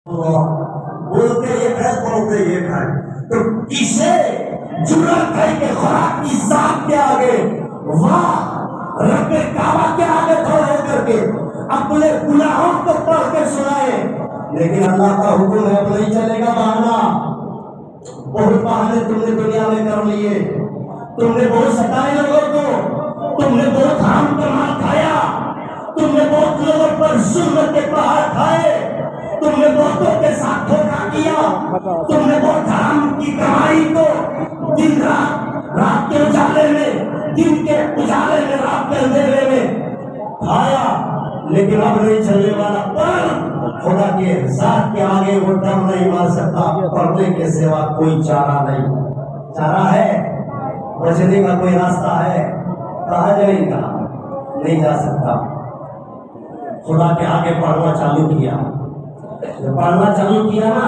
بولتے یہ ہے بولتے یہ ہے، تو کسے جرأت ہے کہ خدا کی ذات کے آگے، واہ رب کعبہ کے آگے کھڑے ہو کر کے اپنے گناہوں کو پڑھ کے سنائے؟ لیکن اللہ کا حکم ہے اب نہیں چلے گا بہانا۔ بہت بہانے تم نے دنیا میں کر لیے، تم نے بہت ستائے لوگوں کو، تم نے بہت حرام کا مال کھایا، تم نے بہت لوگوں پر ظلم کے پہاڑ کھائے، تم نے بہتوں کے ساتھ دھوکہ کیا، تم نے بہت حرام کی کمائی کو دن رات کے اجالے میں، دن کے اجالے میں، رات کے اندھیرے میں کھایا، لیکن اب نہیں چلنے والا۔ پر خدا کے ذات کے آگے وہ دم نہیں مار سکتا، پڑھنے کے سوا کوئی چارہ نہیں۔ چارہ ہے، بچنے کا کوئی راستہ ہے؟ کہاں جائے گا؟ نہیں جا سکتا۔ خدا کے آگے پڑھنا چالو کیا، جب پڑھنا چالو کیا نا،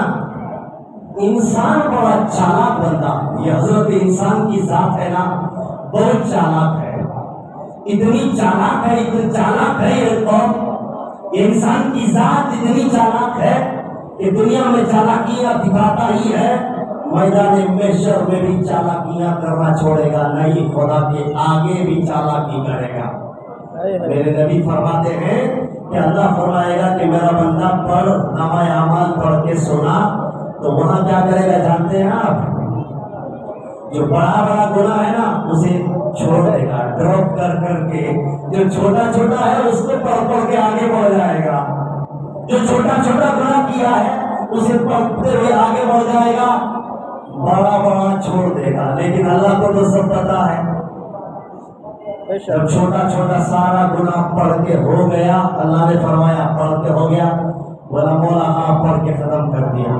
انسان بڑا چالاک بنتا۔ یہ حضرت انسان کی ذات ہے نا، بہت چالاک ہے، اتنی چالاک ہے، اتنی چالاک ہے یہ قوم، انسان کی ذات اتنی چالاک ہے کہ دنیا میں چالاکیاں دکھاتا ہی ہے، میدان محشر میں بھی چالاکیاں کرنا چھوڑے گا نہیں، خدا کے آگے بھی چالاکی کرے گا۔ میرے نبی فرماتے ہیں کہ اللہ فرمائے گا کہ میرا بندہ پڑھ، نامہ اعمال پڑھ کے سنا، تو وہاں کیا کرے گا جانتے ہیں آپ؟ جو بڑا بڑا گناہ ہے نا اسے چھوڑ دے گا، ڈراپ کر کر کے، جو چھوٹا چھوٹا ہے اس کو پڑھ پڑھ کے آگے بڑھ جائے گا، جو چھوٹا چھوٹا گناہ کیا ہے اسے پڑھتے ہوئے آگے بڑھ جائے گا، بڑا بڑا چھوڑ دے گا۔ لیکن اللہ کو تو سب پتا ہے، جب چھوٹا چھوٹا سارا گناہ پڑھ کے ہو گیا، اللہ نے فرمایا پڑھ کے ہو گیا، بولا مولا ہاں پڑھ کے ختم کر دیا،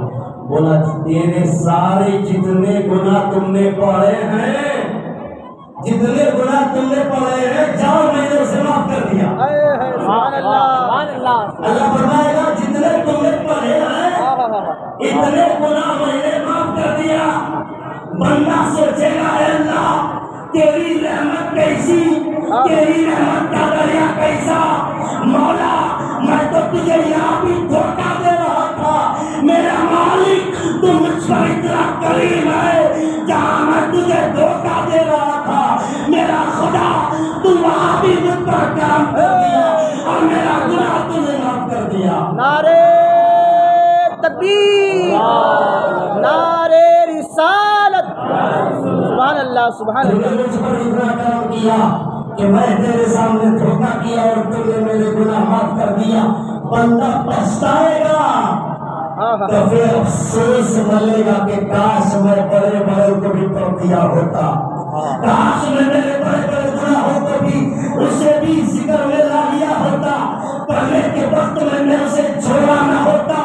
بولا تیرے سارے جتنے گناہ تم نے پڑھے ہیں، جتنے گناہ تم نے پڑھے ہیں، جاؤ میں نے اسے معاف کر دیا۔ اللہ فرمائے گا جتنے تم نے پڑھے ہیں اتنے گناہ میں نے معاف کر دیا۔ بندہ سوچے گا اے اللہ تیری رحمت کیسی، تیری رحمت کا دریا کیسا، مولا میں تو تجھے یہاں بھی دھوکہ دے رہا تھا، میرا مالک تم مجھ پر اتنا کریم ہے، جہاں میں تجھے دھوکہ دے رہا تھا میرا خدا تم وہاں بھی مجھ پر کرم کر دیا اور میرا گناہ تم نے معاف کر دیا۔ نعرہ تکبیر، نعرہ رسالت، سبحان اللہ سبحان اللہ۔ مجھ پر اتنا کرم کیا کہ میں تیرے سامنے دھوکہ کیا اور تم نے میرے گناہ معاف کر دیا، بندہ پچھتائے گا تو پھر افسوس ملے گا کہ کاش میں بڑے بڑے کو بھی پڑھ دیا ہوتا، کاش میں میرے بڑے بڑے گناہوں کو بھی اسے بھی ذکر میں لا لیا ہوتا، پڑھنے کے وقت میں اسے چھوڑا نہ ہوتا۔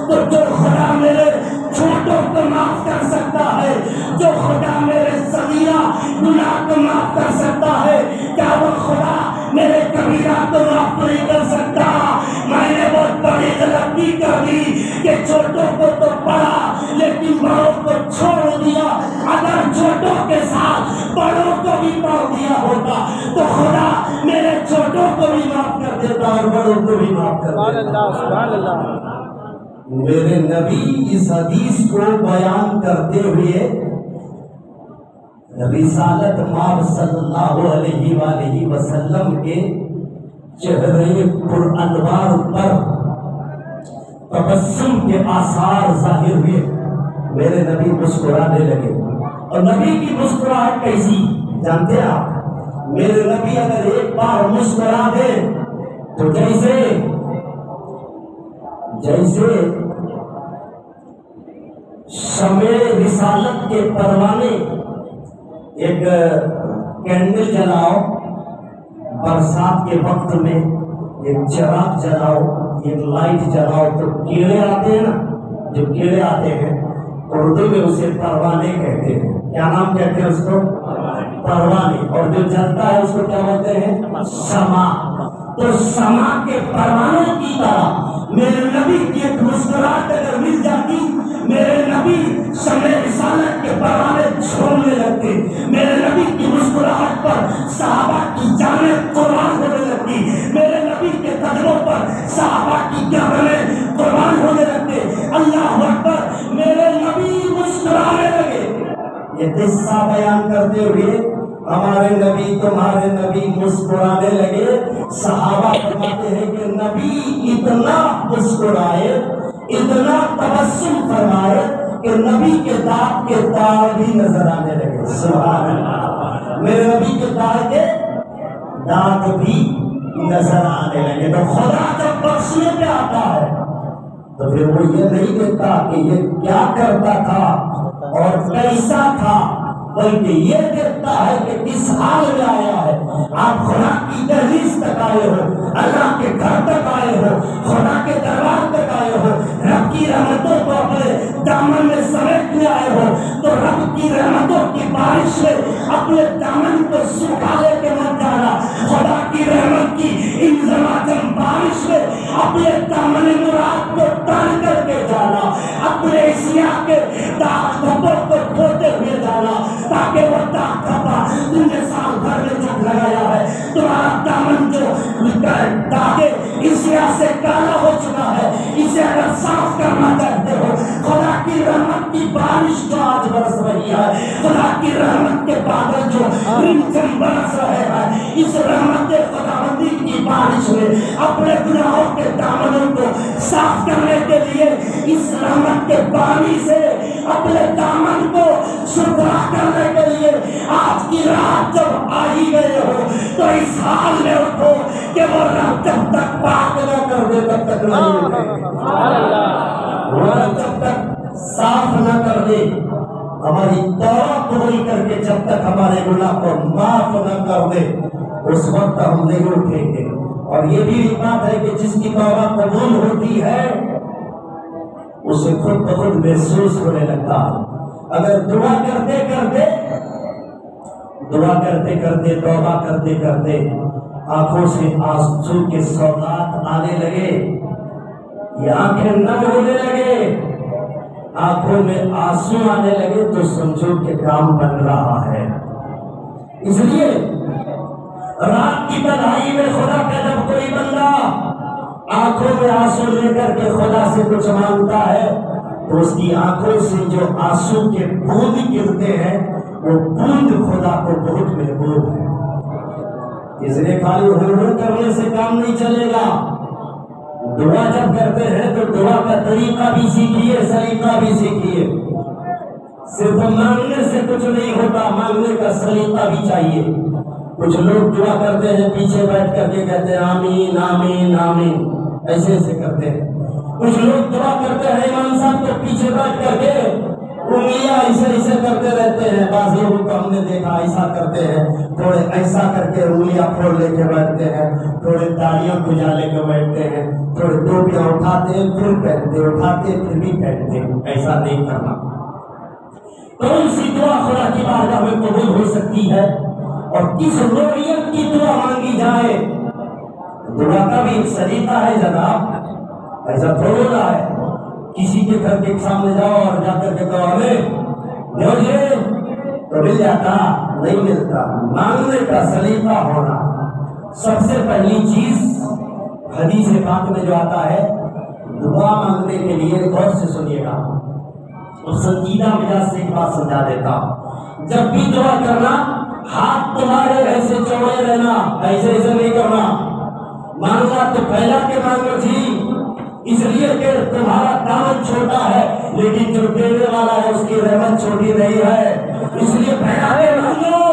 تو جو خدا میرے چھوٹوں کو معاف کر سکتا ہے، جو خدا میرے صغیرہ گناہ کو معاف کر سکتا ہے، کیا وہ خدا میرے کبیرہ کو معاف نہیں کر سکتا؟ میں نے بہت بڑی غلطی کر دی کہ چھوٹوں کو تو پڑھا لیکن بڑوں کو چھوڑ دیا، اگر چھوٹوں کے ساتھ بڑوں کو بھی پڑھ دیا ہوتا تو خدا میرے چھوٹوں کو بھی معاف کر دیتا اور بڑوں کو بھی معاف کر دیتا۔ سبحان اللہ۔ میرے نبی اس حدیث کو بیان کرتے ہوئے رسالت مآب صلی اللہ علیہ وآلہ وسلم کے چہرے پر انوار پر تبسم کے آثار ظاہر ہوئے، میرے نبی مسکرانے لگے۔ اور نبی کی مسکراہٹ کیسی جانتے ہیں آپ؟ میرے نبی اگر ایک بار مسکرا دے تو جیسے شمع رسالت کے پروانے، ایک کینڈل جلاؤ برسات کے وقت میں، ایک چراغ جلاؤ، ایک لائٹ جلاؤ تو کیڑے آتے ہیں نا، جو کیڑے آتے ہیں اردو میں اسے پروانے کہتے ہیں۔ کیا نام کہتے ہیں اس کو؟ پروانے۔ اور جو جلتا ہے اس کو کیا بولتے ہیں؟ شمع۔ تو شمع کے پروانوں کی طرح میرے نبی کی ایک مسکراہٹ اگر مل جاتی، میرے نبی شمع رسالت کے پروانے چھوڑنے لگتے، میرے نبی کی مسکراہٹ پر صحابہ کی جانیں قربان ہونے لگتی، میرے نبی کے قدموں پر صحابہ کی جانیں قربان ہونے لگتے۔ اللہ اکبر، میرے نبی مسکرانے لگے۔ یہ قصہ بیان کرتے ہوئے ہمارے نبی تمہارے نبی مسکرانے لگے۔ صحابہ فرماتے ہیں کہ نبی اتنا مسکرائے، اتنا تبسم فرمائے کہ نبی کے دانت کے تار بھی نظر آنے لگے۔ سبحان اللہ، میرے نبی کے دانت کے دانت بھی نظر آنے لگے۔ تو خدا جب بخشنے پہ آتا ہے تو پھر وہ یہ نہیں دیکھتا کہ یہ کیا کرتا تھا اور کیسا تھا، بلکہ یہ دیکھتا ہے کہ کس حال میں آیا ہے۔ آپ خدا کی دہلیز تک آئے ہو، اللہ کے گھر تک آئے ہو، خدا کے دربار تک آئے ہو، رب کی رحمتوں کو اپنے دامن میں سمیٹنے آئے ہو، تو رب کی رحمتوں کی بارش میں اپنے دامن کو سکھا لے کے مت جانا۔ خدا کی رحمت کی انزماجم بارش میں اپنے دامن مراد کو تان کر کے جانا، اپنے اسیاء کے داغ دھبوں کو دھوتے ہوئے جانا، تاکہ وہ داغ دھبا تم نے سال بھر میں جو لگایا ہے، تمہارا دامن جو داغے اسیاء سے کالا ہو چکا ہے، اسے اگر صاف کرنا چاہتے ہو، خدا کی رحمت کی بارش جو آج برس رہی ہے، خدا کی رحمت کے بادل جو رمجھم برس رہے ہیں، اس رحمت خداوندی کی بارش میں اپنے گناہوں کے دامنوں کو صاف کرنے کے لیے اس رحمت کے پانی سے اپنے دامن کو ستھرا کرنے کے لیے آج کی رات جب آ ہی گئے ہو تو اس حال میں اٹھو کہ وہ رب جب تک پاک نہ کر دے تب تک نہیں اٹھے، وہ جب تک صاف نہ کر دے، ہماری توبہ قبول کر کے جب تک ہمارے گناہ کو معاف نہ کر دے، اس وقت ہم نہیں اٹھیں گے۔ اور یہ بھی بات ہے کہ جس کی توبہ قبول ہوتی ہے اسے خود بخود محسوس ہونے لگتا ہے۔ اگر دعا کرتے کرتے توبہ کرتے کرتے آنکھوں سے آنسو کے سوغات آنے لگے، یہ آنکھیں نم ہونے لگے، آنکھوں میں آنسو آنے لگے، تو سمجھو کہ کام بن رہا ہے۔ اس لیے رات کی تنہائی میں خدا کا جب کوئی بندہ آنکھوں میں آنسو لے کر کے خدا سے کچھ مانگتا ہے تو اس کی آنکھوں سے جو آنسو کے بوند گرتے ہیں وہ بوند خدا کو بہت محبوب ہے۔ اس لیے خالی ہڑبڑ کرنے سے کام نہیں چلے گا۔ دعا جب کرتے ہیں تو دعا کا طریقہ بھی سیکھیے، سلیقہ بھی سیکھیے۔ صرف مانگنے سے کچھ نہیں ہوتا، مانگنے کا سلیقہ بھی چاہیے۔ کچھ لوگ دعا کرتے ہیں پیچھے بیٹھ کر کے کہتے ہیں آمین آمین آمین، ایسے ایسے کرتے ہیں۔ کچھ لوگ دعا کرتے ہیں امام صاحب تو پیچھے بیٹھ کر کے انگلیاں ایسے ایسے کرتے رہتے ہیں۔ بعض لوگوں کو ہم نے دیکھا ایسا کرتے ہیں، تھوڑے ایسا کر کے انگلیاں پھوڑ لے کے بیٹھتے ہیں، تھوڑے داڑیاں کھجا لے کے بیٹھتے ہیں، تھوڑے ٹوپیاں اٹھاتے ہیں پھر پہنتے، اٹھاتے پھر بھی پہنتے۔ ایسا نہیں کرنا۔ کون سی دعا خدا کی بارگاہ میں قبول ہو سکتی ہے اور کس نوعیت کی دعا مانگی جائے؟ دعا کا بھی ایک سلیقہ ہے جناب، ایسا تھوڑا ہے کسی کے گھر کے سامنے جاؤ اور جا کر کے کہو ہمیں دیو تو مل جاتا، نہیں ملتا۔ مانگنے کا سلیقہ ہونا سب سے پہلی چیز۔ حدیث پاک میں جو آتا ہے دعا مانگنے کے لیے، غور سے سنیے گا اور سنجیدہ مزاج سے ایک بات سمجھا دیتا ہوں۔ جب بھی دعا کرنا ہاتھ تمہارے ایسے چوڑے رہنا، ایسے ایسے نہیں کرنا۔ مانگنا تو پھیلا کے مانگو جی، اس لیے کہ تمہارا دامن چھوٹا ہے لیکن جو دینے والا ہے اس کی رحمت چھوٹی نہیں ہے، اس لیے پھیلا کے مانگو۔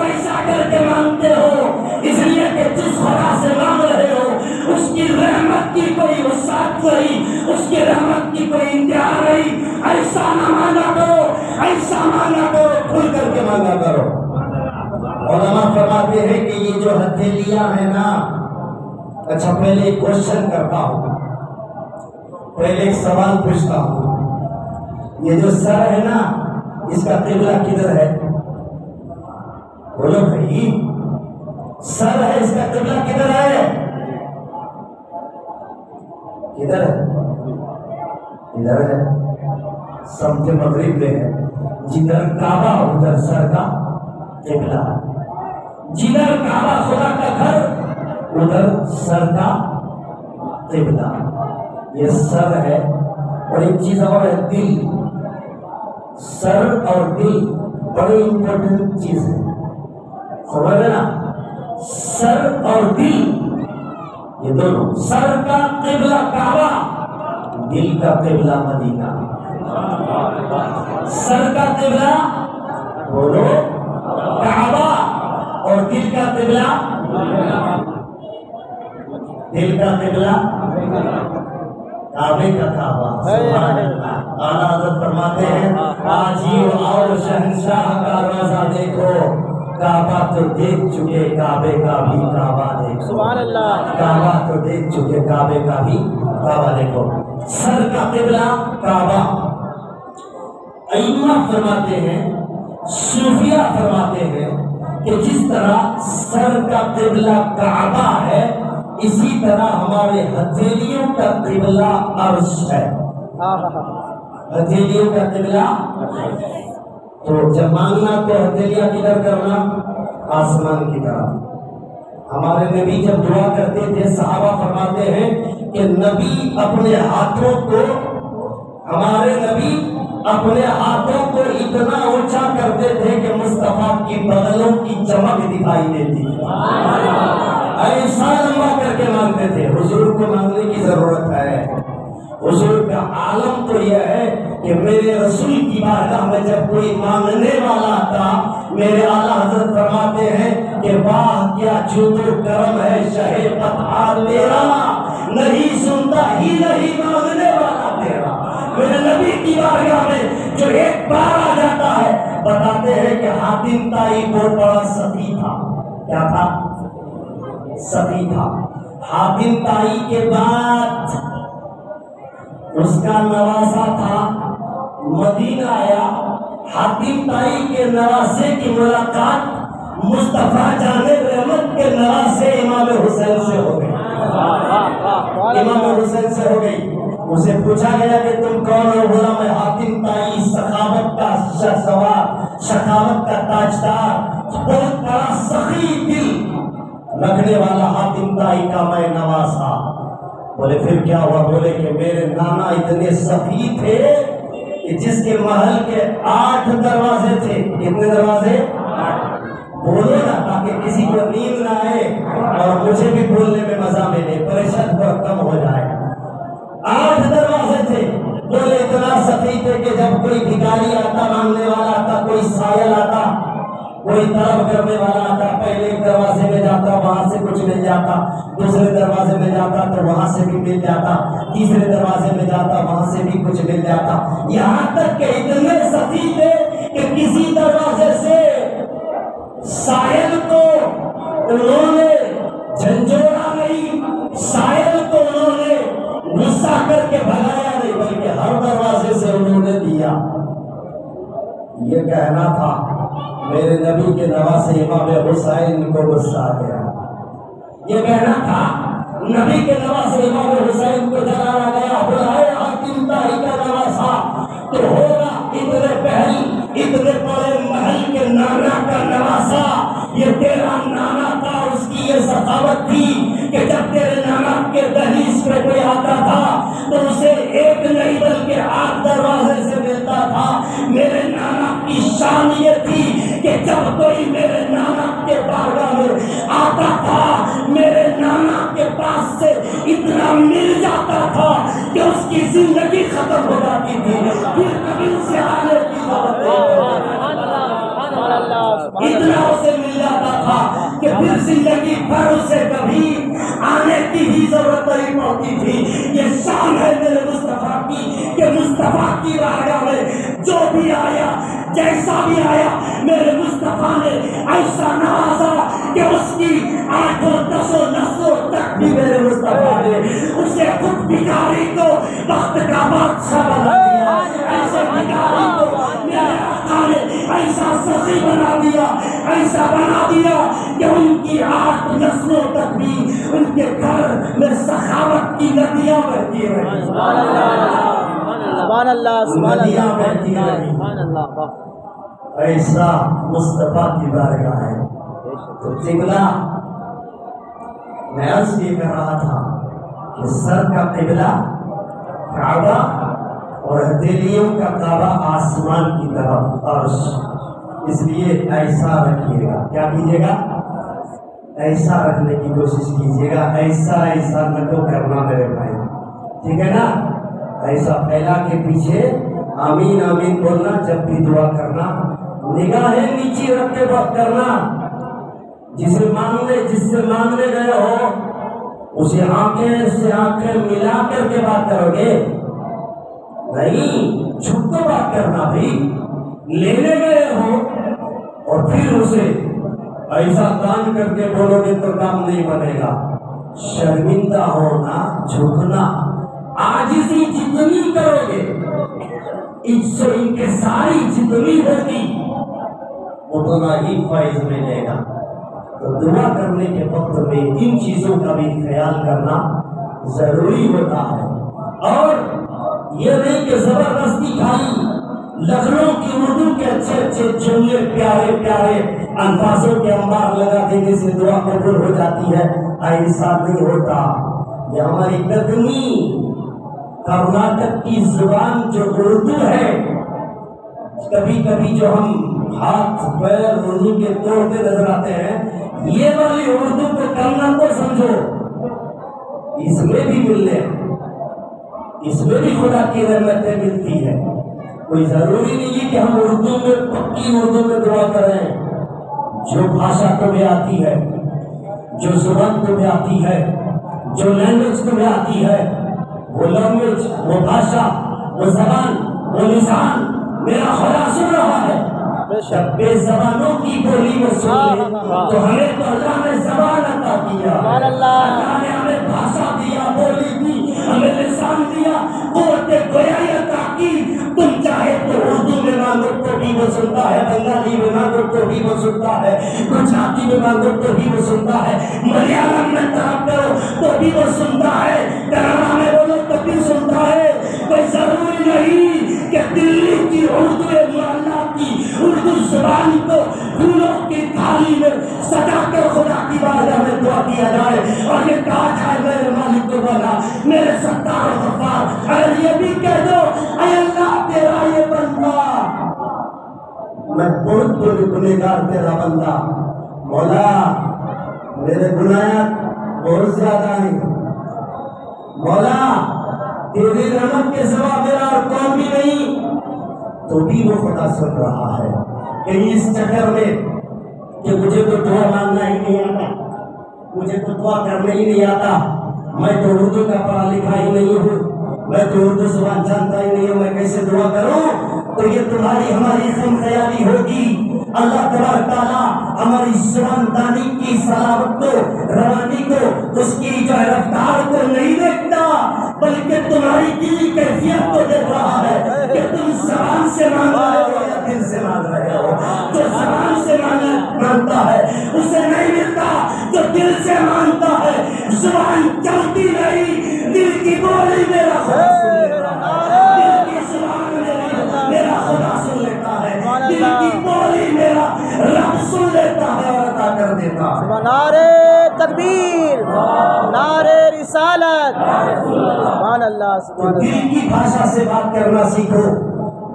ایسا کر کے مانگتے ہو اس لیے کہ جس خدا سے مانگ رہے ہو اس کی رحمت کی کوئی وسعت نہیں، اس کی رحمت کی کوئی انتہا نہیں۔ ایسا نہ مانگا کرو، ایسا مانگا کرو، کھل کر کے مانگا کرو۔ علماء فرماتے ہیں کہ یہ جو ہتھیلیاں ہیں نا، اچھا پہلے ایک کوشچن کرتا ہوں، پہلے ایک سوال پوچھتا ہوں، یہ جو سر ہے نا اس کا قبلہ کدھر ہے؟ بولو بھائی، سر ہے اس کا قبلہ کدھر ہے؟ کدھر ہے؟ ادھر ہے، سمجھ مغرب میں ہے۔ جدھر کعبہ ادھر سر کا قبلہ، جدھر کعبہ خدا کا گھر ادھر سر کا قبلہ۔ یہ سر ہے ایک چیز اور ہے دل، سر اور دل بڑی امپورٹنٹ چیز ہے، سمجھ نا، سر اور دل یہ دونوں، سر کا قبلہ کعبہ، دل کا قبلہ مدینہ، سر کا قبلہ بولو کعبہ اور دل کا قبلہ، دل کا قبلہ کعبے کا کعبہ۔ سبحان اللہ۔ اعلیٰ حضرت فرماتے ہیں آج ہی آؤ شہنشاہ کا روزہ دیکھو، کعبہ تو دیکھ چکے کعبے کا بھی کعبہ دیکھو، سبحان اللہ، کعبہ تو دیکھ چکے کعبے کا بھی کعبہ دیکھو۔ سر کا قبلہ کعبہ، ائمہ فرماتے ہیں، صوفیہ فرماتے ہیں کہ جس طرح سر کا قبلہ کعبہ ہے، اسی طرح ہمارے ہتھیلیوں کا قبلہ عرش ہے، ہتھیلیوں کا قبلہ، تو جب مانگنا تو ہتھیلیاں کدھر کرنا، آسمان کی طرف۔ ہمارے نبی جب دعا کرتے تھے، صحابہ فرماتے ہیں کہ نبی اپنے ہاتھوں کو، ہمارے نبی اپنے ہاتھوں کو اتنا اونچا کرتے تھے کہ مصطفیٰ کی بغلوں کی چمک دکھائی دیتی، ایسا لمبا کر کے مانگتے تھے۔ حضور کو مانگنے کی ضرورت ہے، حضور کا عالم تو یہ ہے کہ میرے رسول کی بارگاہ میں جب کوئی مانگنے والا تھا، میرے اعلیٰ حضرت فرماتے ہیں کہ واہ کیا جود و کرم ہے شہ فتح تیرا، نہیں سنتا ہی نہیں مانگنے والا تیرا۔ میرے نبی کی بارگاہ میں جو ایک بار آ جاتا ہے، بتاتے ہیں کہ حاتم طائی بہت بڑا سخی تھا، کیا تھا؟ سخی تھا۔ حاتم طائی کے بعد اس کا نواسا تھا، مدینہ آیا، حاتم طائی کے نواسے کی ملاقات مصطفیٰ جان رحمت کے نواسے امام حسین سے ہو گئی، امام حسین سے ہو گئی۔ اسے پوچھا گیا کہ تم کون ہو؟ بولا میں حاتم طائی، سخاوت کا شہسوار، سخاوت کا تاجدار، بہت بڑا سخی دل رکھنے والا حاتم طائی کا میں نواسا۔ بولے پھر کیا ہوا؟ بولے کہ میرے نانا اتنے سخی تھے کہ جس کے محل کے 8 دروازے تھے۔ کتنے دروازے؟ بولو نا تاکہ کسی کو نیند نہ آئے اور مجھے بھی بولنے میں مزہ ملے، پریشان پر کم ہو جائے۔ 8 دروازے تھے۔ بولے اتنا سخی تھے کہ جب کوئی بھکاری آتا، مانگنے والا آتا، کوئی سائل آتا، کوئی طلب کرنے والا آتا، پہلے ایک دروازے میں جاتا، وہاں سے کچھ مل جاتا، دوسرے دروازے میں جاتا تو وہاں سے بھی مل جاتا، تیسرے دروازے میں جاتا وہاں سے بھی کچھ مل جاتا، یہاں تک کہ اتنے سخی تھے کہ کسی دروازے سے سائل کو انہوں نے جھنجھوڑا نہیں، سائل کو انہوں نے غصہ کر کے بھگایا نہیں، بلکہ ہر دروازے سے انہوں نے دیا۔ یہ کہنا تھا میرے نبی کے نواسے امام حسین کو غصہ آ گیا، یہ کہنا تھا نبی کے نواسے امام حسین کو جلایا گیا۔ بلائے حاتم طائی کا نواسا تو ہوگا اتنے پہل، اتنے بڑے محل کے نانا کا نواسا، یہ تیرا نانا تھا، اس کی یہ سخاوت تھی کہ جب تیرے نانا کے دہلیز پہ کوئی آتا تھا تو اسے ایک نہیں بلکہ 8 دروازے سے ملتا تھا۔ میرے نانا کی شان یہ تھی کہ جب کوئی میرے نانا کے بارگاہ میں آتا تھا، میرے نانا کے پاس سے اتنا مل جاتا تھا کہ اس کی زندگی ختم ہو جاتی تھی، پھر کبھی اسے آنے کی ضرورت نہیں، اتنا اسے مل جاتا تھا کہ پھر زندگی بھر اسے کبھی آنے کی ہی ضرورت نہیں پڑتی تھی۔ یہ شان ہے میرے مصطفیٰ کی کہ مصطفیٰ کی بارگاہ میں جو بھی آیا، جیسا بھی آیا، میرے مصطفیٰ نے ایسا نوازا کہ اس کی 8 و 10 و نسلوں تک بھی میرے مصطفیٰ نے اسے خود بھکاری کو وقت کا بادشاہ بنا دیا، ایسے بھکاری کو میرے آقا نے ایسا سخی بنا دیا، ایسا بنا دیا کہ ان کی 8 نسلوں تک بھی ان کے گھر میں سخاوت کی ندیاں بہتی رہی، سبحان اللہ، ندیاں بہتی رہی۔ ایسا مصطفیٰ کی بارگاہ ہے۔ تو قبلہ میں عرض یہ کر رہا تھا کہ سر کا قبلہ کعبہ اور ہتھیلیوں کا کعبہ آسمان کی طرف عرش. اس لیے ایسا رکھیے گا. کیا کیجیے گا؟ ایسا رکھنے کی کوشش کیجیے گا. ایسا نہ تو کرنا میرے بھائی، ٹھیک ہے نا؟ ایسا پھیلا کے پیچھے آمین آمین بولنا. جب بھی دعا کرنا نگاہیں نیچے رکھ کے وقت کرنا. جس سے مانگنے گئے ہو اسے آنکھیں سے آنکھیں ملا کر کے بات کرو گے، نہیں چھپ کے بات کرنا. بھائی لینے گئے ہو اور پھر اسے ایسا دان کر کے بولو گے تو کام نہیں بنے گا. شرمندہ ہونا، جھکنا، عاجزی جتنی کرو گے ان کے ساری جتنی ہوگی اتنا ہی فائز ملے گا. تو دعا کرنے کے وقت میں ان چیزوں کا بھی خیال کرنا ضروری ہوتا ہے. اور یہ نہیں کہ زبردستی خالی لکھنؤ کی اردو کے اچھے اچھے جملے پیارے پیارے الفاظوں کے انبار لگا دینے سے دعا قبول ہو جاتی ہے. ایسا نہیں ہوتا. یہ ہماری دکنی کرناٹک کی زبان جو اردو ہے، کبھی کبھی جو ہم ہاتھ پیر اردو کے توڑتے نظر آتے ہیں، یہ والی اردو کو کرنا تو سمجھو اس میں بھی ملنے، اس میں بھی خدا کی رحمتیں ملتی ہے. کوئی ضروری نہیں ہے کہ ہم اردو میں پکی اردو میں دعا کریں. جو بھاشا تمہیں آتی ہے، جو زبان تمہیں آتی ہے، جو لینگویج تمہیں آتی ہے، وہ لینگویج، وہ بھاشا، وہ زبان، وہ لسان میرا خدا سن رہا ہے. جب بے زبانوں کی بولی میں سن لے تو ہمیں تو اللہ نے زبان عطا کیا، اللہ نے ہمیں بھاشا دیا، بولی دی، ہمیں لسان دیا، قوت گویائی عطا کی. تم چاہے تو اردو میں مانگو تو بھی وہ سنتا ہے، بنگالی میں مانگو تو بھی وہ سنتا ہے، گجراتی میں مانگو تو بھی وہ سنتا ہے، ملیالم میں طلب کرو تو بھی وہ سنتا ہے، کنڑا میں بولو تو بھی سنتا ہے. کوئی ضروری نہیں کہ دلی کی اردو محلہ کی اردو زبان کو پھولوں کی تھالی میں سجا کر خدا کی بارگاہ میں دعا کیا جائے اور یہ کہا جائے میرے مالک کو بنا، میرے ستار و غفار. اگر یہ بھی کہہ دو اے اللہ تیرا یہ بندہ، میں بہت بڑی گنہگار تیرا بندہ، مولا میرے گناہ بہت زیادہ ہیں، مولا تیری رحمت کے سوا میرا اور کوئی بھی نہیں، تو بھی وہ خدا سن رہا ہے. کہیں اس چکر میں کہ مجھے تو دعا مانگنا ہی نہیں آتا، مجھے تو دعا کرنا ہی نہیں آتا، میں تو اردو کا پڑھا لکھا ہی نہیں ہوں، میں تو اردو زبان جانتا ہی نہیں ہوں، میں کیسے دعا کروں؟ تو یہ تمہاری ہماری خم خیالی ہوگی. اللہ تبارک تعالیٰ ہماری زبان دانی کی صلاحت کو، روانی کو، اس کی جو رفتار کو نہیں دیکھتا، بلکہ تمہاری دلی کیفیت کو دیکھ رہا ہے کہ تم زبان سے مانگ رہے ہو یا دل سے مانگ رہے ہو. جو زبان سے مانگتا ہے اسے نہیں ملتا، جو دل سے مانگتا ہے زبان چلتی نہیں، دل کی بولی میرا خدا سن لیتا ہے، دل کی زبان میرا خدا سن لیتا ہے، دل کی بولی میرا رب سن لیتا ہے اور عطا کر دیتا ہے. نعرے تکبیر، نعرے رسالت، سبحان اللہ، سبحان اللہ. دل کی بھاشا سے بات کرنا سیکھو،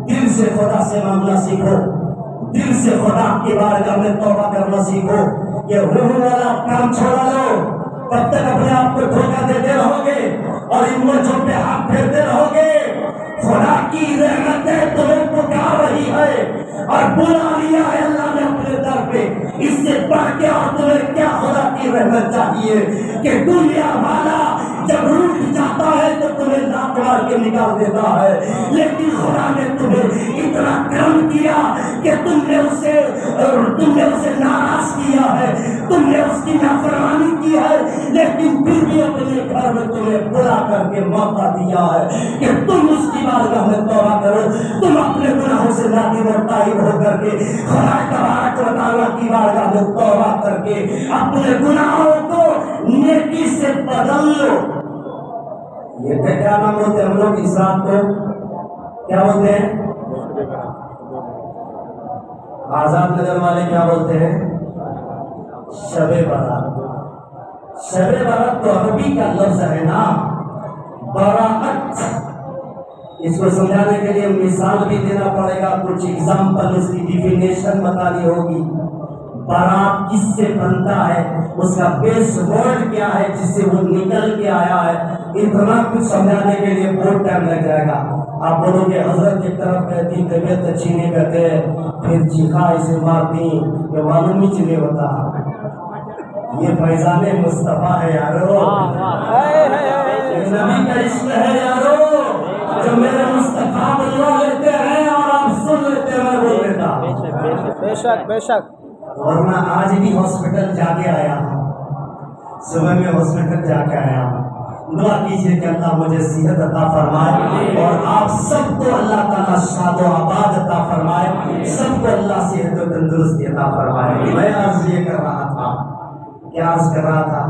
دل سے خدا سے مانگنا سیکھو، دل سے خدا کی بارگاہ میں توبہ کرنا سیکھو. یہ روح والا کام چھوڑا لو. تب تک اپنے آپ کو دھوکہ دیتے رہو گے اور ان موجوں پہ ہاتھ پھیرتے رہو گے. خدا کی رحمتیں تمہیں پکار رہی ہے اور بلا لیا ہے اللہ نے اپنے در پہ. اس سے بڑھ کے اور تمہیں کیا خدا کی رحمت چاہیے کہ دنیا والا جب روٹ جاتا ہے تو تمہیں لات مار کے نکال دیتا ہے، لیکن خدا نے تمہیں اتنا کرم کیا کہ تم نے اسے ناراض کیا ہے، تم نے اس کی نافرمانی کی ہے، لیکن پھر بھی اپنے گھر میں تمہیں بلا کر کے موقع دیا ہے کہ تم اس کی بارگاہ میں توبہ کرو. تم اپنے گناہوں سے نادم اور تائب ہو کر کے خدا تبارک و تعالیٰ کی بارگاہ میں توبہ کر کے اپنے گناہوں کو نیکی سے بدل لو. یہ کیا نام ہوتے ہم لوگ اس رات کو کیا بولتے ہیں؟ آزاد نگر والے کیا بولتے ہیں؟ شب برات. شب برات تو عربی کا لفظ ہے نا، براءت. اس کو سمجھانے کے لیے مثال بھی دینا پڑے گا، کچھ ایگزامپل، اس کی ڈیفینیشن بتانی ہوگی۔ بارات کس سے بنتا ہے، اس کا بیس ورڈ کیا ہے جس سے وہ نکل کے آیا ہے، اتنا کچھ سمجھانے کے لیے بہت ٹائم لگ جائے گا۔ آپ بولو کہ حضرت ایک طرف کہتی طبیعت اچھی نہیں کہتے، پھر چیخا اسے مارتی، یہ معلوم ہی نہیں ہوتا۔ یہ فیضان مصطفیٰ ہے یارو، نبی کا عشق ہے یارو، جو میرے مصطفیٰ بلوا لیتے ہیں اور آپ سن لیتے ہیں، میں بول دیتا۔ بے شک بے شک۔ اور میں آج بھی ہاسپٹل جا کے آیا ہوں، صبح میں ہاسپٹل جا کے آیا ہوں۔ دعا کیجیے کہ اللہ مجھے صحت عطا فرمائے اور آپ سب کو اللہ تعالیٰ شاد و آباد عطا فرمائے، سب کو اللہ صحت و تندرستی عطا فرمائے۔ میں عرض یہ کر رہا تھا، کیا عرض کر رہا تھا؟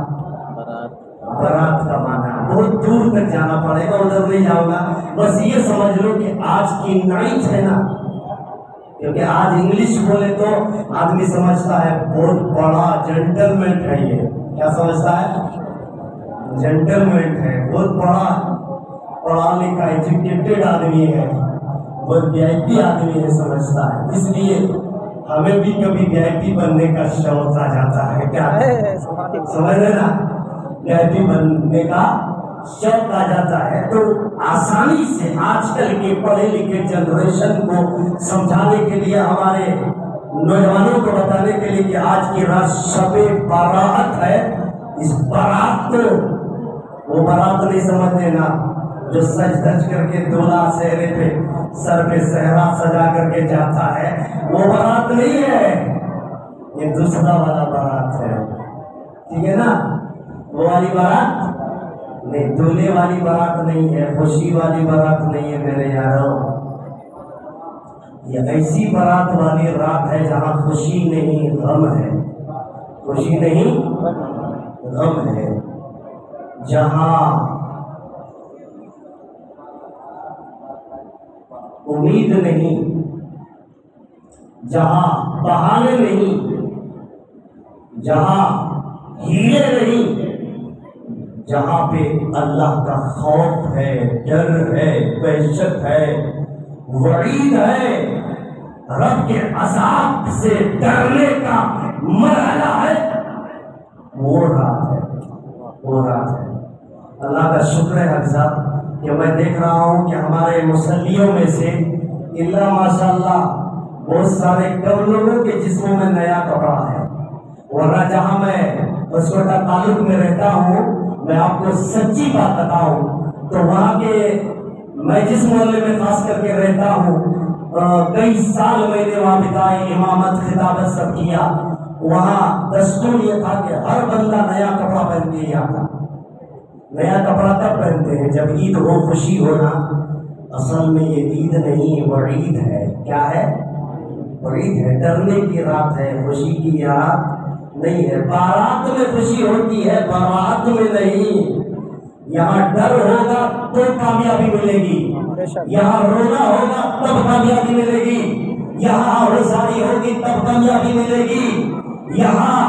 برات کا معنی بہت دور تک جانا پڑے گا، ادھر نہیں جاؤں گا، بس یہ سمجھ لو کہ آج کی نائٹ ہے نا، کیونکہ آج انگلش بولے تو آدمی سمجھتا ہے بہت بڑا جنٹلمین ہے، یہ کیا سمجھتا ہے؟ جنٹلمین ہے، بہت بڑا پڑھا لکھا ایجوکیٹڈ آدمی ہے، بہت وی آئی پی آدمی ہے سمجھتا ہے۔ اس لیے ہمیں بھی کبھی وی آئی پی بننے کا شوق آ جاتا ہے، کیا سمجھ رہے نا، وی آئی پی بننے کا شوق آ جاتا ہے۔ تو آسانی سے آج کل کے پڑھے لکھے جنریشن کو سمجھانے کے لیے، ہمارے نوجوانوں کو بتانے کے لیے کہ آج کی رات شب بارات ہے، اس بارات کو وہ بارات نہیں سمجھتے نا جو سج دج کر کے دولہا سہرے پہ سر پہ صحرا سجا کر کے جاتا ہے، وہ بارات نہیں ہے، یہ دوسرا والا بارات ہے، ٹھیک ہے نا؟ وہ والی بارات نہیں، دولہے والی بارات نہیں ہے، خوشی والی بارات نہیں ہے میرے یارو، یہ ایسی بارات والی رات ہے جہاں خوشی نہیں غم ہے، خوشی نہیں غم ہے، جہاں امید نہیں، جہاں بہانے نہیں، جہاں ہیلے نہیں، جہاں پہ اللہ کا خوف ہے، ڈر ہے، وحشت ہے، وعید ہے، رب کے عذاب سے ڈرنے کا مرحلہ ہے، وہ رات ہے، وہ رات ہے۔ اللہ کا شکر ہے حق صاحب کہ میں دیکھ رہا ہوں کہ ہمارے مسلیوں میں سے اللہ ماشاءاللہ بہت سارے کم لوگوں کے جسموں میں نیا کپڑا ہے، ورنہ جہاں میں بسکوٹا تعلق میں رہتا ہوں، میں آپ کو سچی بات بتاؤں تو وہاں کے، میں جس محلے میں خاص کر کے رہتا ہوں، کئی سال میں نے وہاں بتائے، امامت خطابت سب کیا، وہاں دستور یہ تھا کہ ہر بندہ نیا کپڑا پہن کے ہی آتا۔ نیا کپڑا تب پہنتے ہیں جب عید ہو، خوشی ہونا، اصل میں یہ عید نہیں، وہ عید ہے، کیا ہے؟ وہ عید ہے، ڈرنے کی رات ہے، خوشی کی رات نہیں ہے۔ بارات میں خوشی ہوتی ہے، بارات میں نہیں۔ یہاں ڈر ہوگا تو کامیابی ملے گی، یہاں رونا ہوگا تب کامیابی ملے گی، یہاں آوازاری ہوگی تب کامیابی ملے گی، یہاں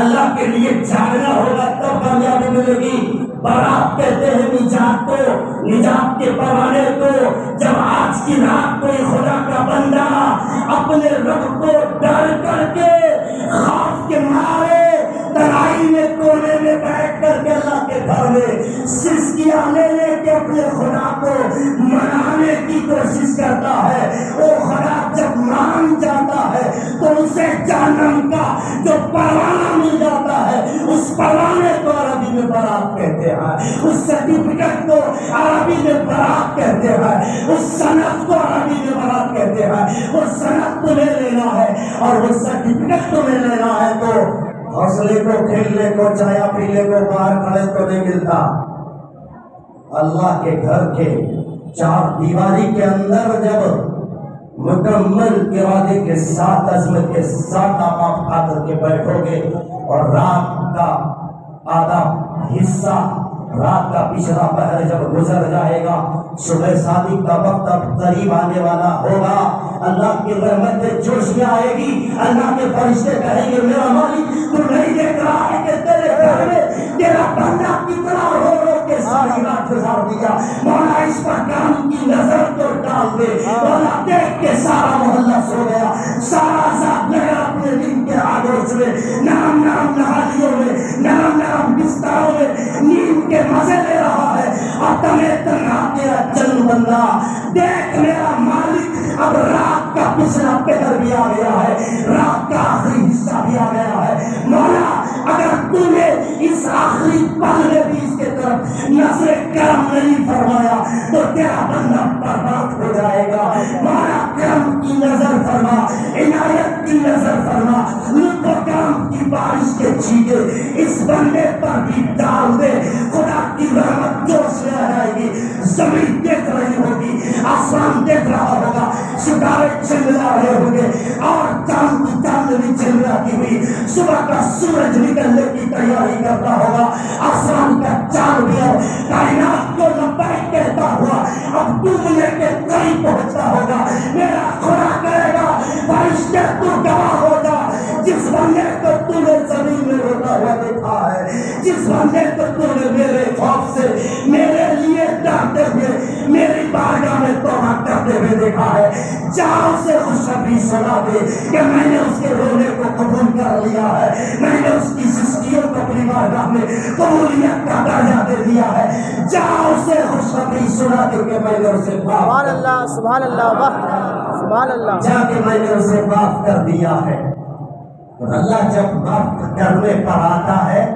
اللہ کے لیے جاگنا ہوگا تب کامیابی ملے گی۔ بارات کہتے ہیں نجات کو، نجات کے پروانے کو۔ جب آج کی رات کوئی خدا کا بندہ اپنے رب کو ڈر کر کے، خوف کے مارے، تنہائی میں کونے میں بیٹھ کر کے اللہ کے گھر میں سسکیاں لے لے کے اپنے خدا کو منانے کی کوشش کرتا ہے، وہ خدا جب مان جاتا ہے تو اسے جہنم کا جو پروانہ مل جاتا ہے، اس پروانے کو عربی میں برات کہتے ہیں، اس سرٹیفکیٹ کو عربی میں برات کہتے ہیں، اس سند کو عربی میں برات کہتے ہیں۔ وہ سند تمہیں لینا ہے اور وہ سرٹیفکیٹ تمہیں لینا ہے تو حوصلے کو، کھیلنے کو، چایا پینے کو باہر کھڑے تو نہیں ملتا۔ اللہ کے گھر کے چار دیواری کے اندر جب مکمل ارادے کے ساتھ، عظمت کے ساتھ آپ کھا کر کے بیٹھو گے اور رات کا آدھا حصہ، رات کا پچھلا پہر جب گزر جائے گا، صبح صادق کا وقت اب قریب آنے والا ہوگا، اللہ کی رحمت جوش میں آئے گی، اللہ کے فرشتے کہیں گے میرا مالک تو نہیں دیکھ رہا ہے کہ تیرے گھر میں تیرا بندہ کتنا رو رو کے سالگرہ گزار دیا، مولا اس پر کرم کی نظر تو ڈال دے، مولا دیکھ کے سارا محلہ سو گیا، سارا عذاب لگا اپنے دن کے آگوش میں، نرم نرم نہالیوں میں، نرم نرم بستروں میں نیند کے مزے لے رہا ہے، اور تمہیں تنہا تیرا جن بندہ دیکھ میرا مالک اب رات کا پچھلا پہر بھی آ گیا ہے، رات کا آخری حصہ بھی آ گیا ہے، مولا اگر تو نے اس آخری پل میں بھی اس کے طرف نظر کرم نہیں فرمایا تو تیرا بندہ برباد ہو جائے گا، مولا کرم کی نظر فرما، عنایت کی نظر فرما، لطف و کرم کی بارش کے چھینٹے اس بندے پر بھی ڈال دے، خدا کی رحمت جوش میں آ جائے گی، زمین دیکھ رہی ہوگی، آسمان دیکھ رہا ہوگا، ستارے چملا رہے ہوں گے، اور چاند کی چاندنی چملاتی ہوئی صبح کا سورج نکلنے کی تیاری کرتا ہوگا، آسمان کا چاند بھی اور کائنات کو لبیک کہتا ہوا اب ڈوبنے کے قریب پہنچتا ہوگا، میرا خدا کہے گا فرشتے تو گواہ ہو جا، جس بندے کو تو نے زمین میں روتا ہوا دیکھا ہے، جس بندے کو تو نے میرے خوف سے میرے لیے ڈرتے ہوئے میری بارگاہ میں توبہ کرتے ہوئے دیکھا ہے، جاؤ سے خوشخبری سنا دے کہ میں نے اس کے رونے کو قبول کر لیا ہے، میں نے اس کی سستیوں کو اپنی بارگاہ میں قبولیت کا درجہ دے دیا ہے، جاؤ سے خوشخبری سنا دے کہ میں نے اسے سبحان اللہ سبحان اللہ واہ سبحان اللہ، جا کے میں نے اسے معاف کر دیا ہے۔ اور اللہ جب معاف کرنے پر آتا ہے،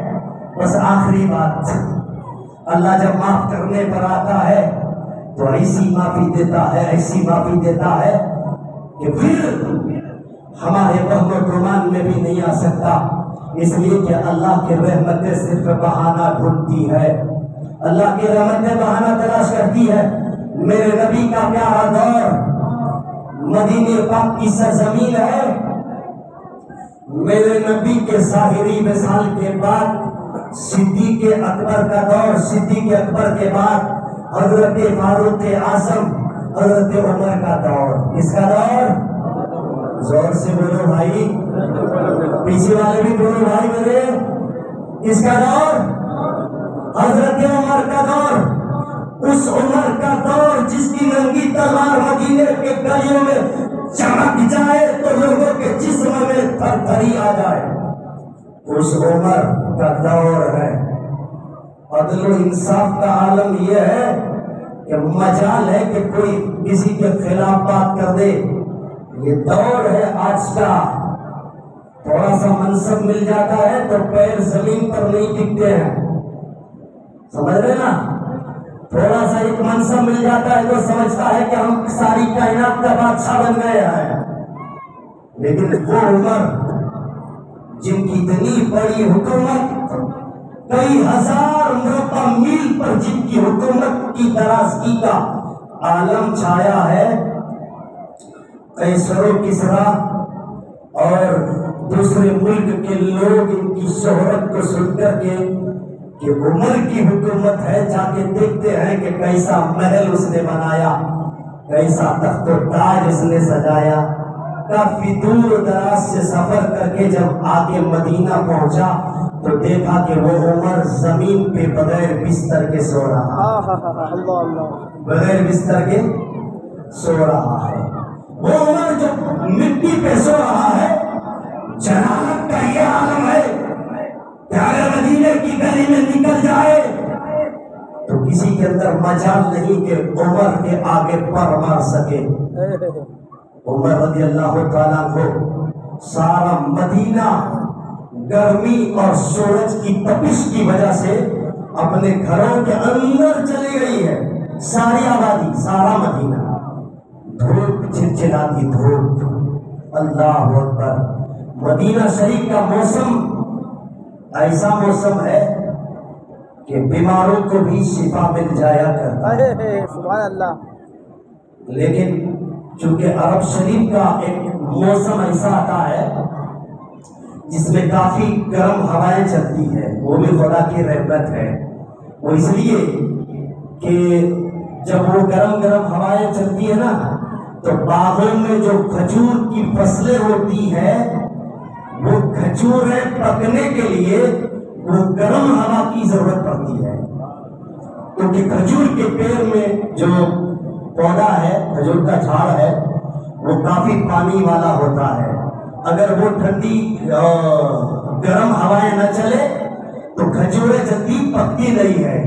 بس آخری بات، اللہ جب معاف کرنے پر آتا ہے تو ایسی معافی دیتا ہے، ایسی معافی دیتا ہے کہ پھر ہمارے وہم و گمان میں بھی نہیں آ سکتا، اس لیے کہ اللہ کی رحمتیں صرف بہانہ ڈھونڈتی ہے، اللہ کی رحمتیں بہانہ تلاش کرتی ہے۔ میرے نبی کا پیارا دور مدینہ پاک کی سرزمین ہے، میرے نبی کے ظاہری مثال کے بعد صدیق اکبر کا دور، صدیق اکبر کے بعد حضرت فاروق اعظم، حضرت عمر کا دور، اس کا دور زور سے بولو بھائی، پیچھے والے بھی بولو بھائی میرے، اس کا دور حضرت عمر کا دور، اس عمر کا دور جس کی ننگی تلوار مدینے کے گلیوں میں چمک جائے تو لوگوں کے جسم میں تھر تھری آ جائے، اس عمر کا دور ہے۔ عدل و انصاف کا عالم یہ ہے کہ مجال ہے کہ کوئی کسی کے خلاف بات کر دے، یہ دور ہے آج کا، تھوڑا سا منصب مل جاتا ہے تو پیر زمین پر نہیں ٹکتے ہیں، سمجھ رہے نا، تھوڑا سا ایک منصب مل جاتا ہے تو سمجھتا ہے کہ ہم ساری کائنات کا بادشاہ بن گئے ہیں، لیکن وہ عمر جن کی اتنی بڑی حکومت، کئی ہزار مربع میل پر جن کی حکومت کی درازگی کا عالم چھایا ہے، قیصر و کسریٰ اور دوسرے ملک کے لوگ ان کی شہرت کو سن کر کے کہ عمر کی حکومت ہے، جا کے دیکھتے ہیں کہ کیسا محل اس نے بنایا، کیسا تخت و تاج اس نے سجایا۔ کافی دور دراز سے سفر کر کے جب آگے مدینہ پہنچا تو دیکھا کہ وہ عمر زمین پہ بغیر بستر کے سو رہا ہے، بغیر بستر کے سو رہا ہے، وہ عمر جو مٹی پہ سو رہا ہے، جنانت کا یہ عالم ہے کہ اگر مدینے کی گلی میں نکل جائے تو کسی کے اندر مجال نہیں کہ عمر کے آگے پر مار سکے۔ عمر رضی اللہ تعالیٰ کو سارا مدینہ گرمی اور سورج کی تپش کی وجہ سے اپنے گھروں کے اندر چلی گئی ہے، ساری آبادی، سارا مدینہ، دھوپ چلچلاتی دھوپ، اللہ اکبر۔ مدینہ شریف کا موسم ایسا موسم ہے کہ بیماروں کو بھی شفا مل جایا کرتا ہے، سبحان اللہ۔ لیکن چونکہ عرب شریف کا ایک موسم ایسا آتا ہے جس میں کافی گرم ہوائیں چلتی ہے، وہ بھی خدا کی رحمت ہے، وہ اس لیے کہ جب وہ گرم گرم ہوائیں چلتی ہے نا تو باغوں میں جو کھجور کی فصلیں ہوتی ہے وہ کھجوریں پکنے کے لیے وہ گرم ہوا کی ضرورت پڑتی ہے، کیونکہ کھجور کے پیڑ میں جو پودا ہے، کھجور کا جھاڑ ہے، وہ کافی پانی والا ہوتا ہے. اگر وہ ٹھنڈی گرم ہوائیں نہ چلے تو کھجوریں جلدی پکتی نہیں ہے.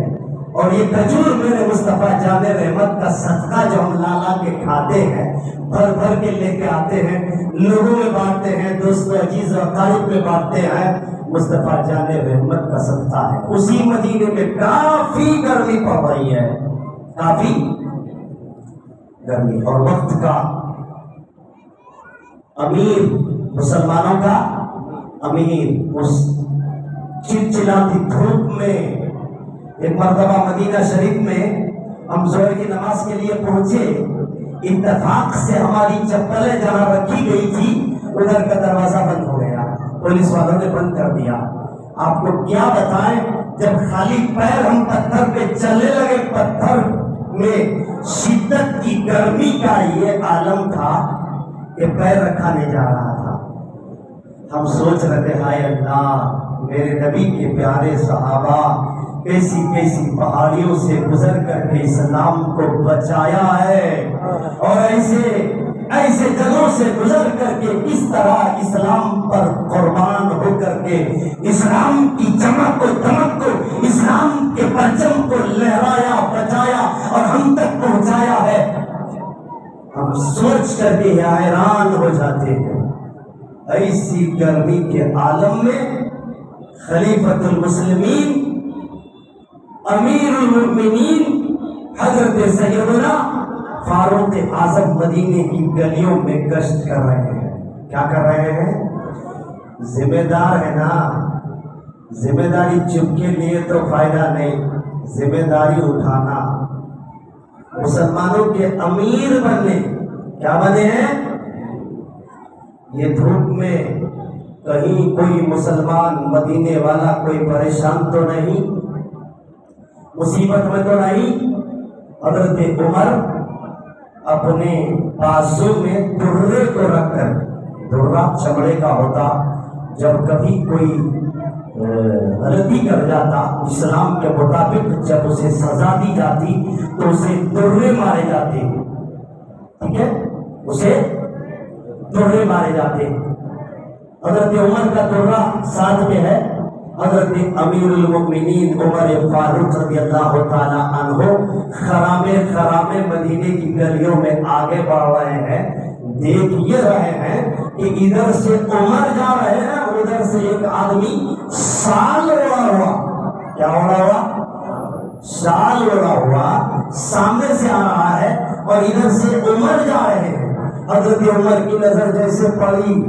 اور یہ کھجور میرے مصطفیٰ جان رحمت کا صدقہ جو ہم لا کے کھاتے ہیں، بھر بھر کے لے کے آتے ہیں، لوگوں میں بانٹتے ہیں، دوست عزیز و اقارب میں بانٹتے ہیں، مصطفیٰ جان رحمت کا صدقہ ہے. اسی مدینے میں کافی گرمی پڑ رہی ہے، کافی گرمی، اور وقت کا امیر، مسلمانوں کا امیر، اس چلچلاتی دھوپ میں ایک مرتبہ مدینہ شریف میں ہم ظہر کی نماز کے لیے پہنچے. اتفاق سے ہماری چپلیں جہاں رکھی گئی تھی ادھر کا دروازہ بند ہو گیا، پولیس والوں نے بند کر دیا. آپ کو کیا بتائیں، جب خالی پیر ہم پتھر پہ چلنے لگے، پتھر میں شدت کی گرمی کا یہ عالم تھا کہ پیر رکھا نہیں جا رہا تھا. ہم سوچ رہے تھے ہائے اللہ، میرے نبی کے پیارے صحابہ کیسی کیسی پہاڑیوں سے گزر کر کے اسلام کو بچایا ہے، اور ایسے جگہوں سے گزر کر کے کس طرح اسلام پر قربان ہو کر کے اسلام کی چمک کو، دمک کو، اسلام کے پرچم کو لہرایا، بچایا اور ہم تک پہنچایا ہے. ہم سوچ کر کے حیران ہو جاتے ہیں. ایسی گرمی کے عالم میں خلیفۃ المسلمین امیر المؤمنین حضرت سیدنا فاروق اعظم مدینے کی گلیوں میں گشت کر رہے ہیں. کیا کر رہے ہیں؟ ذمہ دار ہے نا. ذمہ داری چپ کے لیے تو فائدہ نہیں، ذمہ داری اٹھانا. مسلمانوں کے امیر بننے، کیا بنے ہیں؟ یہ دھوپ میں کہیں کوئی مسلمان مدینے والا کوئی پریشان تو نہیں، مصیبت میں تو نہیں. حضرت عمر اپنے بازو میں درے کو رکھ کر، درہ چمڑے کا ہوتا، جب کبھی کوئی غلطی کر جاتا اسلام کے مطابق، جب اسے سزا دی جاتی تو اسے درے مارے جاتے. ٹھیک ہے، اسے درے مارے جاتے. حضرت عمر کا درہ ساتھ میں ہے. حضرت امیر المؤمنین عمر فاروق رضی اللہ تعالی عنہ خرامے مدینے کی گلیوں میں آگے بڑھ رہے ہیں. دیکھ یہ رہے ہیں کہ ادھر سے عمر جا رہے ہیں، ادھر سے ایک آدمی شال اوڑا ہوا، کیا اوڑا ہوا؟ شال اوڑا ہوا سامنے سے آ رہا ہے، اور ادھر سے عمر جا رہے ہیں. حضرت عمر کی نظر جیسے پڑی،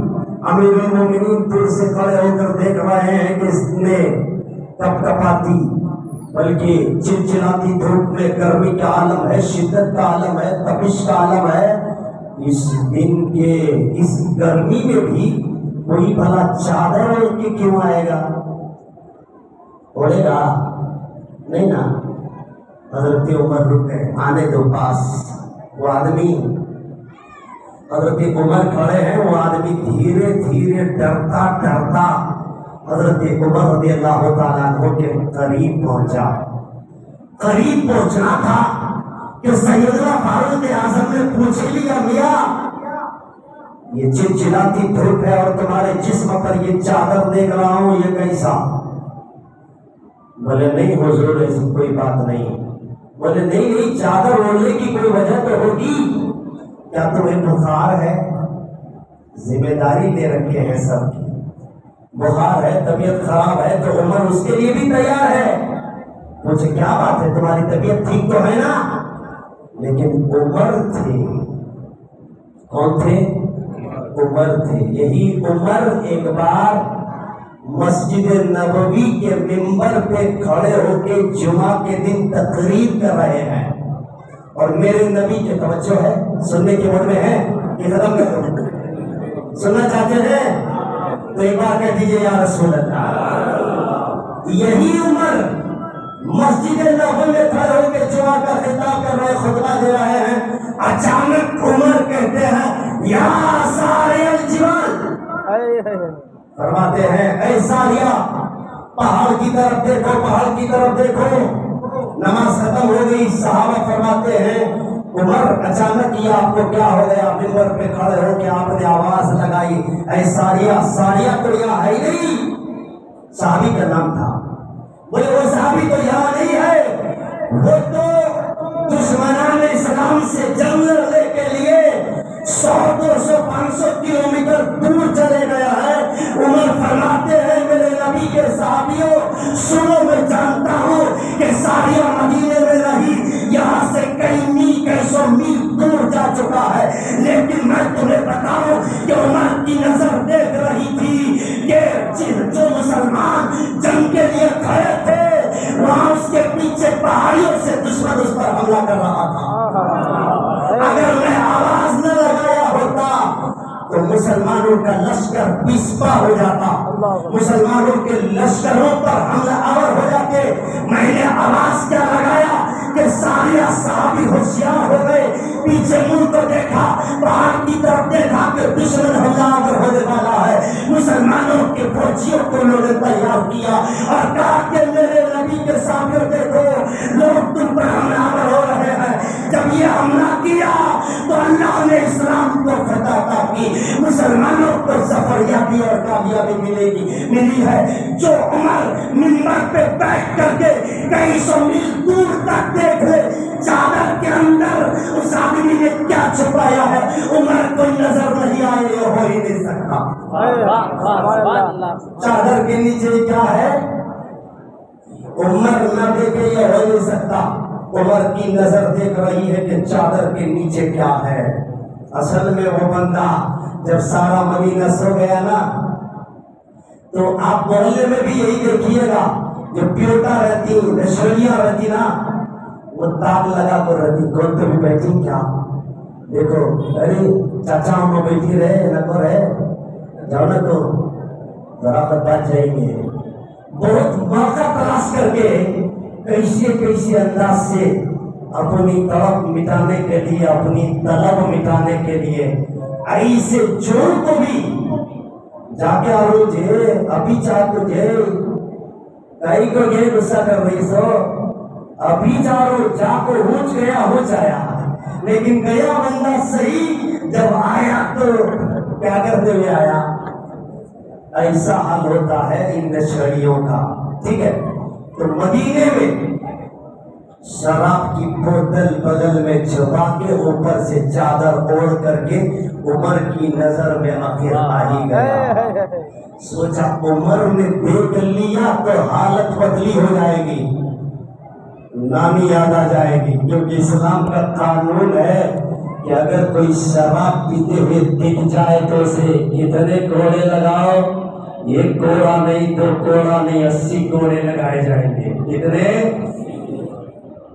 امیر المومنین دور سے کھڑے ہو کر دیکھ رہے ہیں کہ اس نے کپ کپاتی بلکہ چلچلاتی دھوپ میں گرمی کا عالم ہے، شدت کا عالم ہے، تپش کا عالم ہے. اس دن کے اس گرمی میں بھی کوئی بھلا چادر اوڑھ کے کیوں آئے گا؟ اوڑھے گا نہیں نا. حضرت عمر رک گئے، آنے دو پاس. وہ آدمی، حضرت عمر کھڑے ہیں، وہ آدمی دھیرے دھیرے ڈرتا ڈرتا حضرت عمر رضی اللہ تعالیٰ عنہ کے قریب پہنچا. قریب پہنچنا تھا کہ سیدنا فاروق اعظم نے پوچھ لیا، میاں یہ چلچلاتی دھوپ ہے اور تمہارے جسم پر یہ چادر دیکھ رہا ہوں، یہ کیسا؟ بولے نہیں حضور ایسی کوئی بات نہیں. بولے نہیں چادر اوڑھنے کی کوئی وجہ تو ہوگی. کیا تمہیں بخار ہے؟ ذمہ داری لے رکھے ہیں سب کی. بخار ہے، طبیعت خراب ہے تو عمر اس کے لیے بھی تیار ہے. پوچھے کیا بات ہے، تمہاری طبیعت ٹھیک تو ہے نا؟ لیکن عمر تھے. کون تھے؟ عمر تھے. یہی عمر ایک بار مسجد نبوی کے منبر پہ کھڑے ہو کے جمعہ کے دن تقریر کر رہے ہیں، اور میرے نبی کے توجہ ہے، سننے کے موڈ میں ہے کہ ختم کر دو. سننا چاہتے ہیں تو ایک بار کہہ دیجیے یا رسول اللہ. یہی عمر مسجد نبوی میں کھڑے ہو کے جمعہ کا خطاب کر رہے، خطبہ دے رہے ہیں. اچانک عمر کہتے ہیں یا سارے الجبال، فرماتے ہیں اے ساریہ پہاڑ کی طرف دیکھو، پہاڑ کی طرف دیکھو. نماز ختم ہو گئی، صحابہ فرماتے ہیں عمر اچانک یہ آپ کو کیا ہو گیا؟ منبر پہ کھڑے ہو کے آپ نے آواز لگائی اے ساریہ، ساریہ تو یہاں ہے ہی نہیں۔ صحابی کا نام تھا، بولے وہ صحابی تو یہاں نہیں ہے، وہ تو دشمنان اسلام سے جنگ لڑنے کے لیے 100 200 500 کلومیٹر دور چلے گیا ہے۔ عمر فرماتے ہیں میرے نبی کے صحابیوں سنو، میں جانتا ہوں کہ ساریہ مدینے میں نہیں، یہاں سے کئی سو میل دور جا چکا ہے، لیکن میں تمہیں بتاؤں کہ عمر کی نظر دیکھ رہی تھی کہ جو مسلمان جنگ کے لیے کھڑے تھے وہاں اس کے پیچھے پہاڑیوں سے دشمن اس پر حملہ کر رہا تھا۔ اگر میں آواز نہ لگایا ہوتا تو مسلمانوں کا لشکر پسپا ہو جاتا، مسلمانوں کے لشکروں پر حملہ آور ہو جاتے۔ میں نے آواز کیا لگایا کہ سارے صحابی ہوشیار ہو گئے، پیچھے منہ کو دیکھا، پہاڑ کی طرف دیکھا کہ دشمن حملہ آور ہونے والا ہے۔ مسلمانوں کے فوجیوں کو انہوں نے تیار کیا اور کہا کہ میرے نبی کے سامنے دیکھو، لوگ تم پر حملہ آور ہو رہے ہیں۔ جب یہ حملہ کیا تو اللہ نے اسلام کو فتح عطا کی، مسلمانوں کو ظفریابی اور کامیابی ملی ہے۔ جو عمر منبر پہ بیٹھ کر کے کئی سو میل دور تک دیکھ لے، چادر کے اندر اس آدمی نے کیا چھپایا ہے عمر کو نظر نہیں آئے، یہ ہو ہی نہیں سکتا۔ چادر کے نیچے کیا ہے عمر نہ دیکھے، یہ ہو نہیں سکتا۔ عمر کی نظر دیکھ رہی ہے کہ چادر کے نیچے کیا ہے۔ اصل میں وہ بندہ جب سارا مدینہ سو گیا نا تو آپ محلے میں بھی یہی دیکھیے گا، جو پیوٹا رہتی، نشریاں رہتی نا، وہ تاگ لگا کر رہتی، کون تو بھی بیٹھی کیا دیکھو، ارے چاچا ہم بیٹھی رہے نہ کو رہے جاؤ نہ تو ذرا بات جائیں گے۔ بہت موقع تلاش کر کے کیسے انداز سے اپنی طلب مٹانے کے لیے، اپنی طلب مٹانے کے لیے ایسے چور کو بھی جا کے آرو جے ابھی چاہ تجھے کئی کو یہ غصہ کر رہی سو ابھی چارو جا کو ہوچ گیا ہو جایا، لیکن گیا بندہ صحیح، جب آیا تو کیا کرتے ہوئے آیا۔ ایسا حال ہوتا ہے ان نشریوں کا، ٹھیک ہے۔ تو مدینے میں شراب کی بوتل بغل میں چھپا کے اوپر سے چادر اوڑھ کر کے عمر کی نظر میں آخر آ ہی گیا۔ سوچا عمر نے دیکھ لیا تو حالت بدلی ہو جائے گی، نامی یاد آ جائے گی، کیونکہ اسلام کا قانون ہے کہ اگر کوئی شراب پیتے ہوئے دکھ جائے تو اسے کتنے کوڑے لگاؤ، ایک کوڑا نہیں دو کوڑا نہیں 80 کوڑے لگائے جائیں گے۔ کتنے؟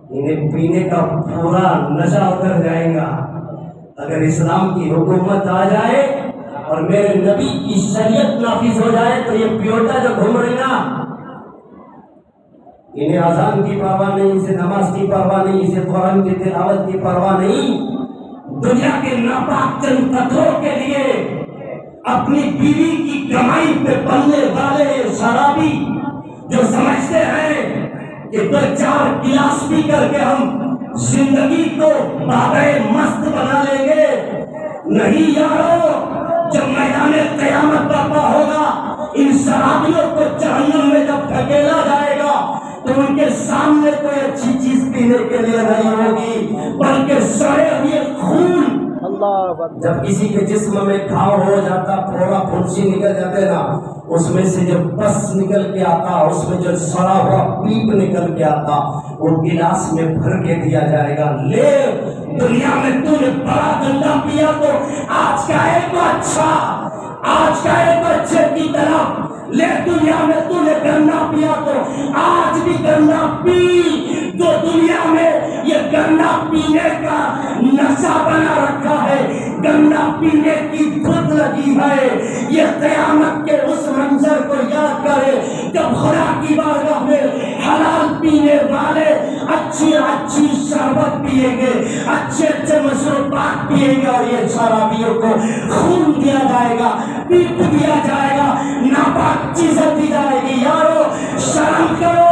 انہیں پینے کا پورا نشہ اتر جائے گا۔ اگر اسلام کی حکومت آ جائے اور میرے نبی کی شریعت نافذ ہو جائے تو یہ پیوٹا جو گھوم رہی نا، انہیں اذان کی پرواہ نہیں، اسے نماز کی پرواہ نہیں، اسے قرآن کی تلاوت کی پرواہ نہیں، دنیا کے ناپاک چند قطروں کے لیے اپنی بیوی کی کمائی پہ بننے والے شرابی جو سمجھتے ہیں کہ دو چار گلاس پی کر کے ہم زندگی کو بابے مست بنا لیں گے، نہیں یارو، جب میدان قیامت برپا ہوگا ان شرابیوں کو جہنم میں جب دھکیلا جائے گا تو ان کے سامنے کوئی اچھی چیز پینے کے لیے نہیں ہوگی بلکہ سڑے ہوئے خون۔ جب کسی کے جسم میں گھاؤ ہو جاتا، پھوڑا پھنسی نکل جاتے نا، اس میں سے جب پس نکل کے آتا، اس میں جو سڑا ہوا پیپ نکل کے آتا، وہ گلاس میں بھر کے دیا جائے گا، لے دنیا میں تو نے بڑا گندا پیا تو آج کا ایک اچھا، آج کا ایک اچھے کی طرف لے، دنیا میں تو نے گندا پیا تو آج بھی گندا پی، تو دنیا میں یہ گندا پینے کا نشہ بنا رکھا ہے، گندا پینے کی دھت لگی ہے۔ یہ قیامت کے اس منظر کو یاد کرے جب خدا کی بارگاہ میں حلال پینے والے اچھی اچھی شربت پیئیں گے، اچھے اچھے مشروبات پیئیں گے، اور یہ شرابیوں کو خون دیا جائے گا، پیپ دیا جائے گا، ناپاک چیزیں دی جائے گی۔ یارو شرم کرو،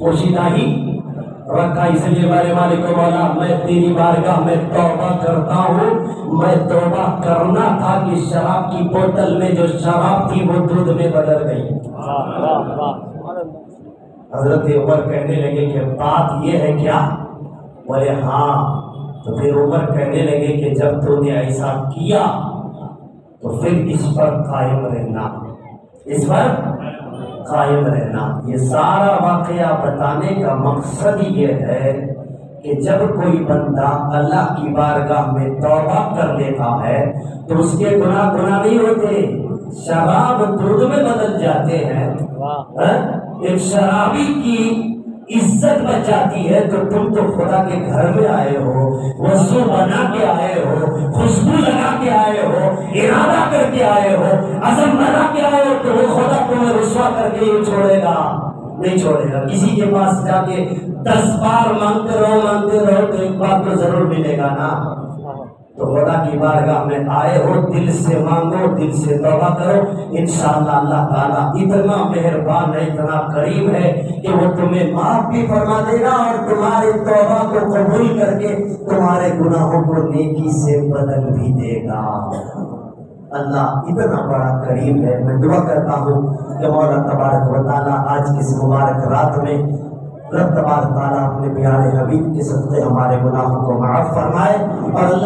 پوشیدہ ہی رکھا، اس لیے میرے مالک و مولا میں تیری بارگاہ میں توبہ کرتا ہوں۔ میں توبہ کرنا تھا کہ شراب کی بوتل میں جو شراب تھی وہ دودھ میں بدل گئی۔ حضرت عمر کہنے لگے کہ بات یہ ہے کیا؟ بولے ہاں۔ تو پھر عمر کہنے لگے کہ جب تو نے ایسا کیا تو پھر اس پر قائم رہنا، اس پر قائم رہنا۔ یہ سارا واقعہ بتانے کا مقصد یہ ہے کہ جب کوئی بندہ اللہ کی بارگاہ میں توبہ کر لیتا ہے تو اس کے گناہ نہیں ہوتے، شراب دودھ میں بدل جاتے ہیں۔ ایک شرابی کی عزت بچ جاتی ہے تو تم تو خدا کے گھر میں آئے ہو، وضو بنا کے آئے ہو، خوشبو لگا کے آئے ہو، ارادہ کر کے آئے ہو، عزم بنا کے آئے ہو، تو وہ خدا تمہیں رسوا کر کے یہ چھوڑے گا؟ نہیں چھوڑے گا۔ کسی کے پاس جا کے 10 بار مانگتے رہو تو ایک بار تو ضرور ملے گا نا۔ تو خدا کی بارگاہ میں آئے ہو، دل سے مانگو، دل سے توبہ کرو، انشاءاللہ اللہ تعالیٰ اتنا مہربان ہے، اتنا کریم ہے کہ وہ تمہیں معاف بھی فرما دے گا اور تمہاری توبہ کو قبول کر کے تمہارے گناہوں کو نیکی سے بدل بھی دے گا۔ اللہ اتنا بڑا کریم ہے۔ میں دعا کرتا ہوں کہ مولا تبارک و تعالیٰ آج کی اس مبارک رات میں رب تبارک تعالیٰ اپنے پیارے حبیب کے صدقے ہمارے گناہوں کو معاف فرمائے، اور اللہ